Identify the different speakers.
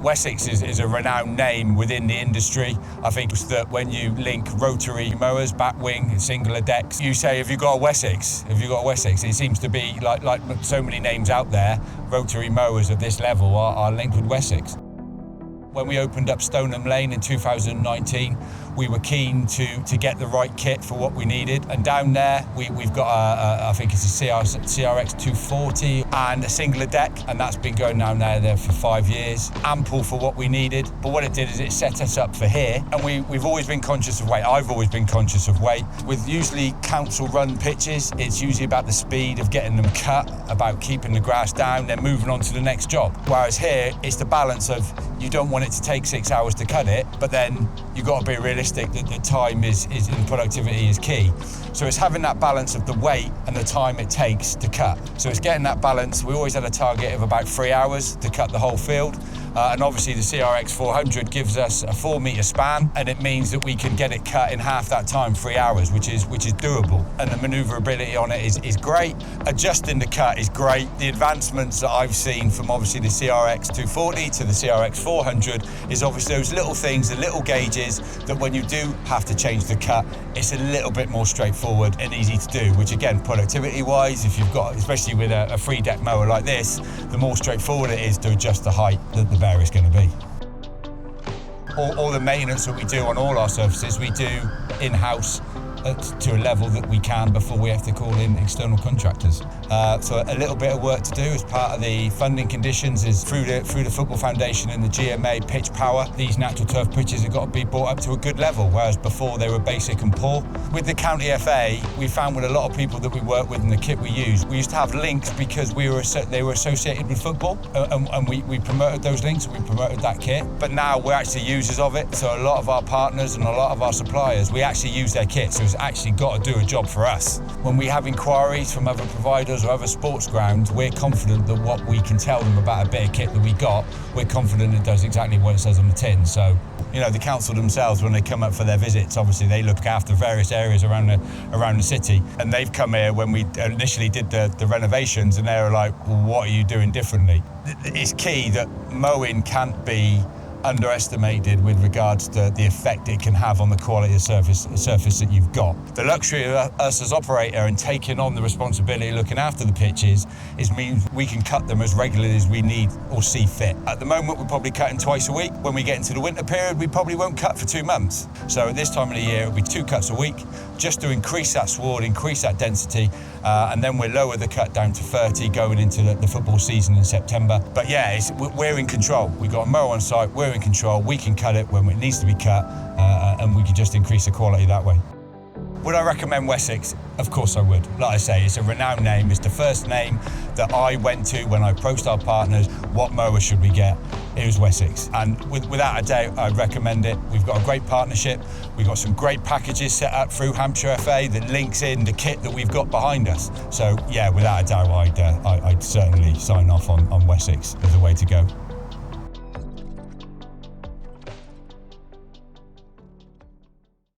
Speaker 1: Wessex is a renowned name within the industry. I think it's that when you link rotary mowers, back wing, singular decks, you say, have you got a Wessex? Have you got a Wessex? It seems to be like so many names out there, rotary mowers of this level are linked with Wessex. When we opened up Stoneham Lane in 2019, we were keen to get the right kit for what we needed. And down there, we've got I think it's a CRX-400 and a singular deck, and that's been going down there for 5 years. Ample for what we needed. But what it did is it set us up for here. And we've always been conscious of weight. I've always been conscious of weight. With usually council-run pitches, it's usually about the speed of getting them cut, about keeping the grass down, then moving on to the next job. Whereas here, it's the balance of you don't want it to take 6 hours to cut it, but then you've got to be realistic that the time is and productivity is key. So it's having that balance of the weight and the time it takes to cut. So it's getting that balance. We always had a target of about 3 hours to cut the whole field. And obviously the CRX-400 gives us a 4 metre span, and it means that we can get it cut in half that time, 3 hours, which is doable. And the manoeuvrability on it is great. Adjusting the cut is great. The advancements that I've seen from obviously the CRX-240 to the CRX-400 is obviously those little things, the little gauges, that when you do have to change the cut, it's a little bit more straightforward and easy to do, which again, productivity-wise, if you've got, especially with a free deck mower like this, the more straightforward it is to adjust the height that the bear is going to be. All the maintenance that we do on all our surfaces, we do in-house to a level that we can before we have to call in external contractors. So a little bit of work to do as part of the funding conditions is through the Football Foundation and the GMA pitch power. These natural turf pitches have got to be brought up to a good level, whereas before they were basic and poor. With the County FA, we found with a lot of people that we work with and the kit we use, we used to have links because they were associated with football, and we promoted those links, we promoted that kit. But now we're actually users of it, so a lot of our partners and a lot of our suppliers, we actually use their kit, so it's actually got to do a job for us. When we have inquiries from other providers or other sports grounds, we're confident that what we can tell them about a bit of kit that we got, we're confident it does exactly what it says on the tin. So, you know, the council themselves, when they come up for their visits, obviously they look after various areas around the city, and they've come here when we initially did the renovations, and they were like, well, what are you doing differently? It's key that mowing can't be underestimated with regards to the effect it can have on the quality of surface that you've got. The luxury of us as operator and taking on the responsibility of looking after the pitches means we can cut them as regularly as we need or see fit. At the moment, we're probably cutting twice a week. When we get into the winter period, we probably won't cut for 2 months. So at this time of the year, it'll be 2 cuts a week, just to increase that sward, increase that density, and then we'll lower the cut down to 30 going into the football season in September. But yeah, we're in control. We've got a mower on site, we're in control, we can cut it when it needs to be cut, and we can just increase the quality that way. Would I recommend Wessex? Of course I would. Like I say, it's a renowned name. It's the first name that I went to when I approached our partners, what mower should we get? It was Wessex. And without a doubt, I'd recommend it. We've got a great partnership. We've got some great packages set up through Hampshire FA that links in the kit that we've got behind us. So yeah, without a doubt, I'd certainly sign off on Wessex as a way to go.